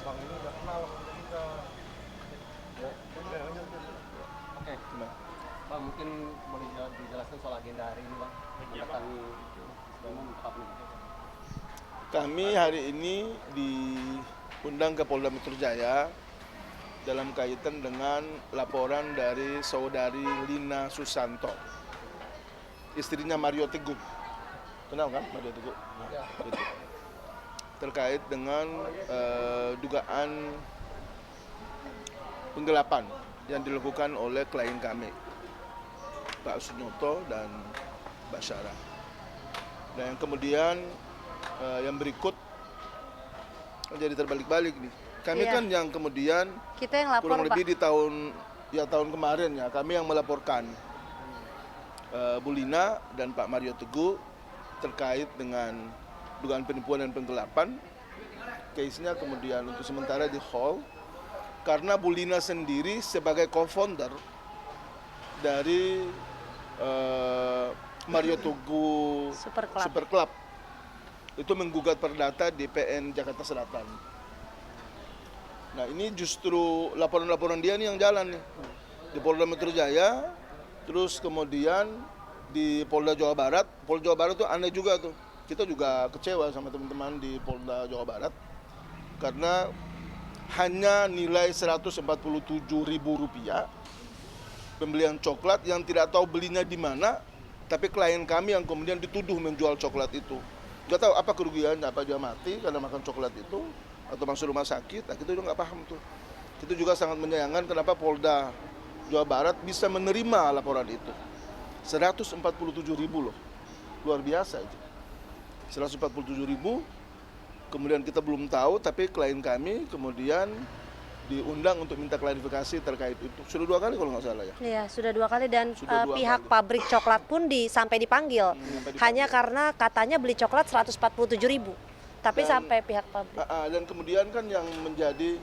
Bang ini udah kenal sama kita. Ya, lanjut. Oke, Bang mungkin boleh dijelaskan soal agenda hari ini Bang. Mendatangi Umum Kapolri. Kami hari ini diundang ke Polda Metro Jaya dalam kaitan dengan laporan dari saudari Lina Susanto, istrinya Mario Teguh. Kenal kan Mario Teguh? Ya. Gitu. Terkait dengan dugaan penggelapan yang dilakukan oleh klien kami, Pak Sunyoto dan Mbak Sarah. Nah yang kemudian yang berikut jadi terbalik-balik nih. Kami kan yang kemudian kita yang lapor, kurang lebih Pak. di tahun kemarin ya, kami yang melaporkan Bu Lina dan Pak Mario Teguh terkait dengan dugaan penipuan dan penggelapan. Case-nya kemudian untuk sementara di hold karena Bu Lina sendiri sebagai co-founder dari Mario Teguh Super Club itu menggugat perdata di PN Jakarta Selatan. Nah ini justru laporan-laporan dia nih yang jalan nih di Polda Metro Jaya, terus kemudian di Polda Jawa Barat. Polda Jawa Barat tuh aneh juga tuh. Kita juga kecewa sama teman-teman di Polda Jawa Barat karena hanya nilai Rp147.000 pembelian coklat yang tidak tahu belinya di mana, tapi klien kami yang kemudian dituduh menjual coklat itu. Nggak tahu apa kerugiannya, apa dia mati karena makan coklat itu atau masuk rumah sakit. Nah, kita juga nggak paham tuh. Kita juga sangat menyayangkan kenapa Polda Jawa Barat bisa menerima laporan itu. 147.000 loh, luar biasa itu. 147.000, kemudian kita belum tahu, tapi klien kami kemudian diundang untuk minta klarifikasi terkait itu. Sudah 2 kali kalau nggak salah ya. Iya, sudah 2 kali dan Sudah 2 pihak kali. pabrik coklat pun sampai dipanggil. Hanya karena katanya beli coklat 147.000. Tapi sampai pihak pabrik. Dan kemudian kan yang menjadi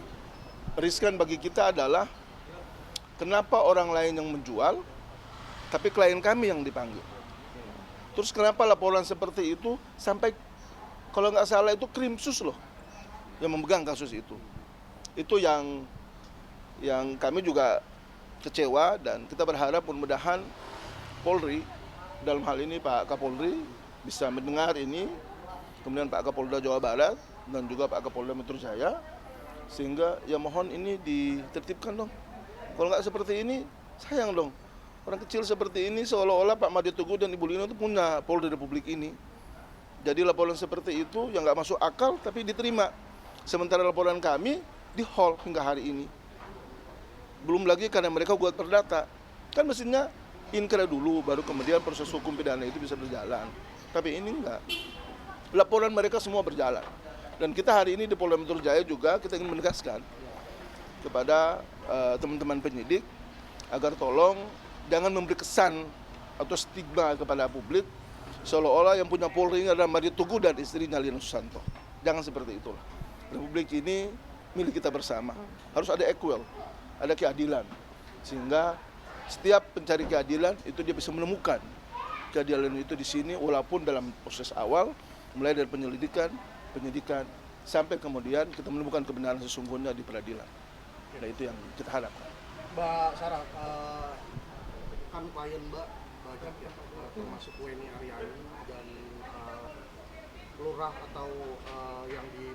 riskan bagi kita adalah kenapa orang lain yang menjual, tapi klien kami yang dipanggil. Terus kenapa laporan seperti itu sampai kalau nggak salah itu Krimsus loh yang memegang kasus itu. Itu yang kami juga kecewa dan kita berharap mudah-mudahan Polri dalam hal ini Pak Kapolri bisa mendengar ini, kemudian Pak Kapolda Jawa Barat dan juga Pak Kapolda Metro Jaya, sehingga ya mohon ini ditertibkan dong. Kalau nggak seperti ini sayang dong. Orang kecil seperti ini seolah-olah Pak Mario Teguh dan Ibu Lina itu punya Polri Republik ini. Jadi laporan seperti itu yang nggak masuk akal tapi diterima. Sementara laporan kami di hold hingga hari ini. Belum lagi karena mereka buat perdata. Kan mestinya inkra dulu, baru kemudian proses hukum pidana itu bisa berjalan. Tapi ini enggak. Laporan mereka semua berjalan. Dan kita hari ini di Polda Metro Jaya juga kita ingin menegaskan kepada teman-teman penyidik agar tolong jangan memberi kesan atau stigma kepada publik seolah-olah yang punya Polri ini adalah Mario Teguh dan istrinya Lina Susanto. Jangan seperti itulah. Republik ini milik kita bersama. Harus ada equal, ada keadilan. Sehingga setiap pencari keadilan itu dia bisa menemukan keadilan itu di sini walaupun dalam proses awal mulai dari penyelidikan, penyidikan sampai kemudian kita menemukan kebenaran sesungguhnya di peradilan. Nah itu yang kita harapkan. Mbak Sarah, kan klien Mbak banyak ya, termasuk Weni Aryani dan lurah atau yang di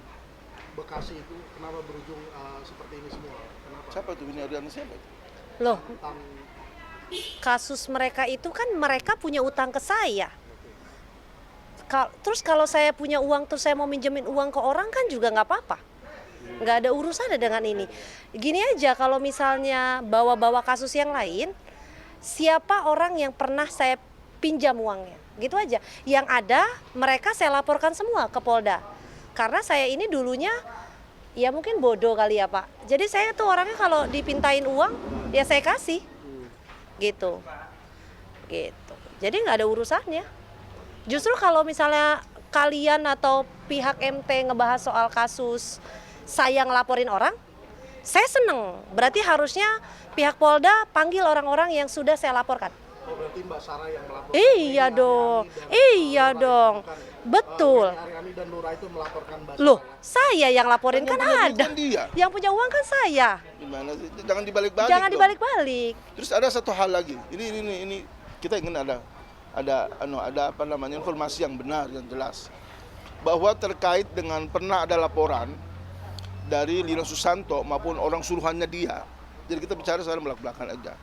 Bekasi itu kenapa berujung seperti ini semua? Kenapa? Siapa itu Weni Aryani siapa itu? Loh, Tentang kasus mereka itu kan mereka punya utang ke saya. Terus kalau saya punya uang terus saya mau minjemin uang ke orang kan juga nggak apa-apa. Nggak ada urusannya dengan ini. Gini aja, kalau misalnya bawa-bawa kasus yang lain, siapa orang yang pernah saya pinjam uangnya? Gitu aja. Yang ada mereka saya laporkan semua ke Polda. Karena saya ini dulunya ya mungkin bodoh kali ya Pak. Jadi saya tuh orangnya kalau dipintain uang ya saya kasih. Gitu. Jadi nggak ada urusannya. Justru kalau misalnya kalian atau pihak MT ngebahas soal kasus saya ngelaporin orang, saya seneng. Berarti harusnya pihak Polda panggil orang-orang yang sudah saya laporkan. berarti berarti Mbak Sarah yang melaporkan. Iya dong, iya dong, betul. Aryani dan Nura itu melaporkan Mbak Loh, Sarah. saya yang laporin kan Yang punya ada. bukan dia. Yang punya uang kan saya. Gimana sih? Jangan dibalik-balik. Jangan dong. dibalik-balik. Terus ada satu hal lagi. Ini kita ingin ada apa namanya informasi yang benar yang jelas. Bahwa terkait dengan pernah ada laporan dari Lina Susanto maupun orang suruhannya dia. Jadi kita bicara secara belak-belakan aja.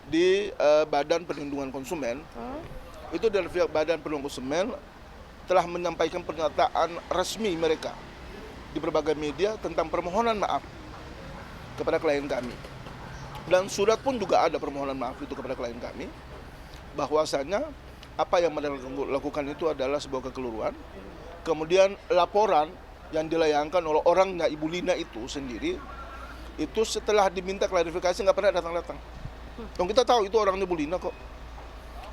Di Badan Perlindungan Konsumen, itu dari pihak Badan Perlindungan Konsumen telah menyampaikan pernyataan resmi mereka di berbagai media tentang permohonan maaf kepada klien kami. Dan surat pun juga ada permohonan maaf itu kepada klien kami, bahwasanya apa yang mereka lakukan itu adalah sebuah kekeliruan. Kemudian laporan yang dilayangkan oleh orangnya Ibu Lina itu sendiri, itu setelah diminta klarifikasi nggak pernah datang-datang. Dong kita tahu itu orangnya Bu Lina kok.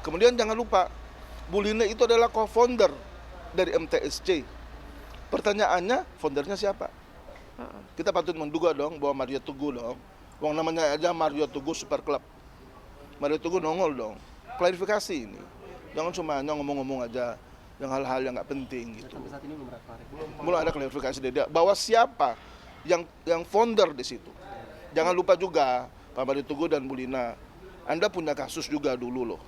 Kemudian jangan lupa, Bu Lina itu adalah co-founder dari MTSC. Pertanyaannya, foundernya siapa? Kita patut menduga dong bahwa Mario Teguh dong. Wong namanya aja Mario Teguh Super Club. Mario Teguh nongol dong. Klarifikasi ini. Jangan cuma hanya ngomong-ngomong aja yang hal-hal yang nggak penting gitu. Sampai saat ini belum ada klarifikasi. Belum ada klarifikasi dari dia bahwa siapa yang founder di situ. Jangan lupa juga Pak Mario Teguh dan Bu Lina, Anda punya kasus juga dulu loh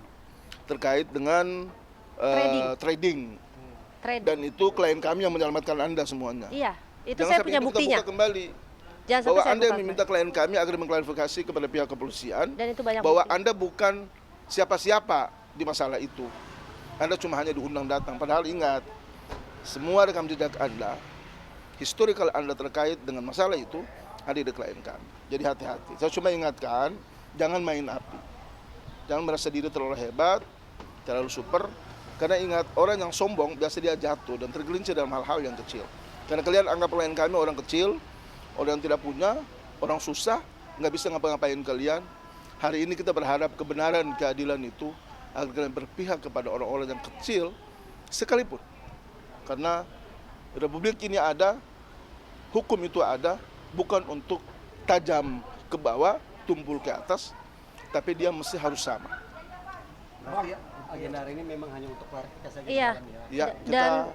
terkait dengan trading. Dan itu klien kami yang menyelamatkan Anda semuanya. Iya, itu Jangan saya sampai punya ini kita buktinya. buka kembali Jangan bahwa sampai saya Anda buka. meminta klien kami agar mengklarifikasi kepada pihak kepolisian Dan itu banyak bahwa bukti. Anda bukan siapa-siapa di masalah itu. Anda cuma hanya diundang datang. Padahal ingat, semua rekam jejak Anda, historical Anda terkait dengan masalah itu ada di klien kami. Jadi hati-hati. Saya cuma ingatkan, jangan main api. Jangan merasa diri terlalu hebat, terlalu super. Karena ingat, orang yang sombong biasa dia jatuh dan tergelincir dalam hal-hal yang kecil. Karena kalian anggap klien kami orang kecil, orang yang tidak punya, orang susah, nggak bisa ngapa-ngapain kalian. Hari ini kita berharap kebenaran, keadilan itu agar kalian berpihak kepada orang-orang yang kecil sekalipun. Karena Republik ini ada, hukum itu ada, bukan untuk tajam ke bawah, tumpul ke atas, tapi dia mesti harus sama. Berarti agenda hari ini memang hanya untuk klarifikasi saja. Iya. Ya, kita Dan-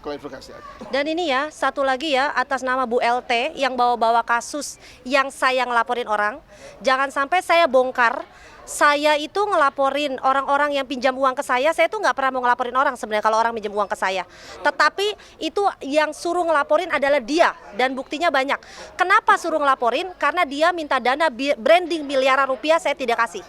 klarifikasi aja. Dan ini ya, satu lagi ya, atas nama Bu LT yang bawa-bawa kasus yang saya ngelaporin orang. Jangan sampai saya bongkar, saya itu ngelaporin orang-orang yang pinjam uang ke saya tuh nggak pernah mau ngelaporin orang sebenarnya kalau orang pinjam uang ke saya. Tetapi itu yang suruh ngelaporin adalah dia dan buktinya banyak. Kenapa suruh ngelaporin? Karena dia minta dana branding miliaran rupiah, saya tidak kasih.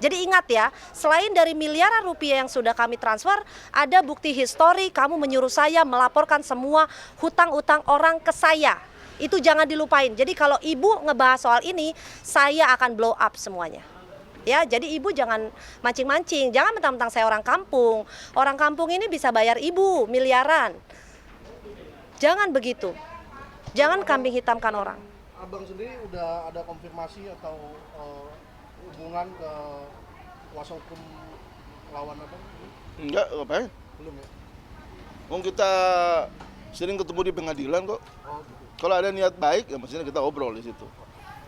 Jadi ingat ya, selain dari miliaran rupiah yang sudah kami transfer, ada bukti histori kamu menyuruh saya melaporkan semua hutang-hutang orang ke saya. Itu jangan dilupain. Jadi kalau ibu ngebahas soal ini, saya akan blow up semuanya. Ya, jadi ibu jangan mancing-mancing, jangan mentang-mentang saya orang kampung. Orang kampung ini bisa bayar ibu miliaran. Jangan begitu. Jangan kambing hitamkan orang. Abang sendiri udah ada konfirmasi atau hubungan ke kuasa hukum lawan abang? Enggak, ngapain? Belum ya? Wong kita sering ketemu di pengadilan kok. Oh gitu. Kalau ada niat baik, ya mestinya kita obrol di situ.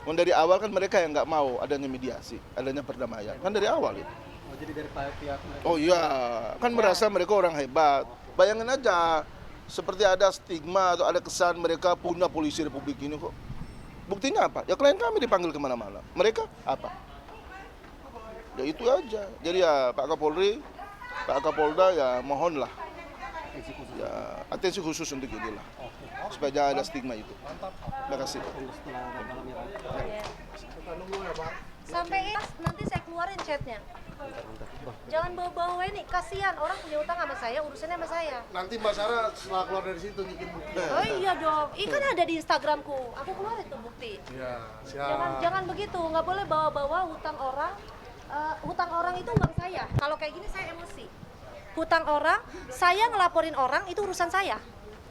Wong dari awal kan mereka yang nggak mau adanya mediasi, adanya perdamaian. Kan dari awal itu. Oh, jadi dari pihak mereka. Oh iya, kan merasa mereka orang hebat. Bayangin aja, seperti ada stigma atau ada kesan mereka punya polisi Republik ini kok. Buktinya apa? Ya klien kami dipanggil kemana-mana. Mereka apa? Ya itu aja. Jadi ya Pak Kapolri, Pak Kapolda ya mohonlah. Ya atensi khusus untuk inilah. Supaya jangan ada stigma itu. Terima kasih. Kita nunggu ya Pak. Sampai nanti saya keluarin chatnya. Jangan bawa-bawa ini, kasihan orang punya utang sama saya, urusannya sama saya. Nanti Mbak Sarah setelah keluar dari sini tunjukin bukti. Oh iya dong, kan ada di Instagramku, aku keluarin tuh bukti. Iya, siap. Jangan begitu, nggak boleh bawa-bawa hutang orang. Hutang orang itu uang saya. Kalau kayak gini saya emosi. Hutang orang, saya ngelaporin orang itu urusan saya,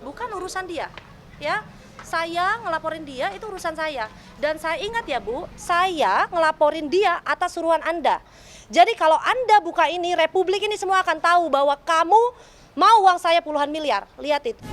bukan urusan dia. Ya, saya ngelaporin dia itu urusan saya. Dan saya ingat ya Bu, saya ngelaporin dia atas suruhan Anda. Jadi kalau Anda buka ini, Republik ini semua akan tahu bahwa kamu mau uang saya puluhan miliar. Lihat itu.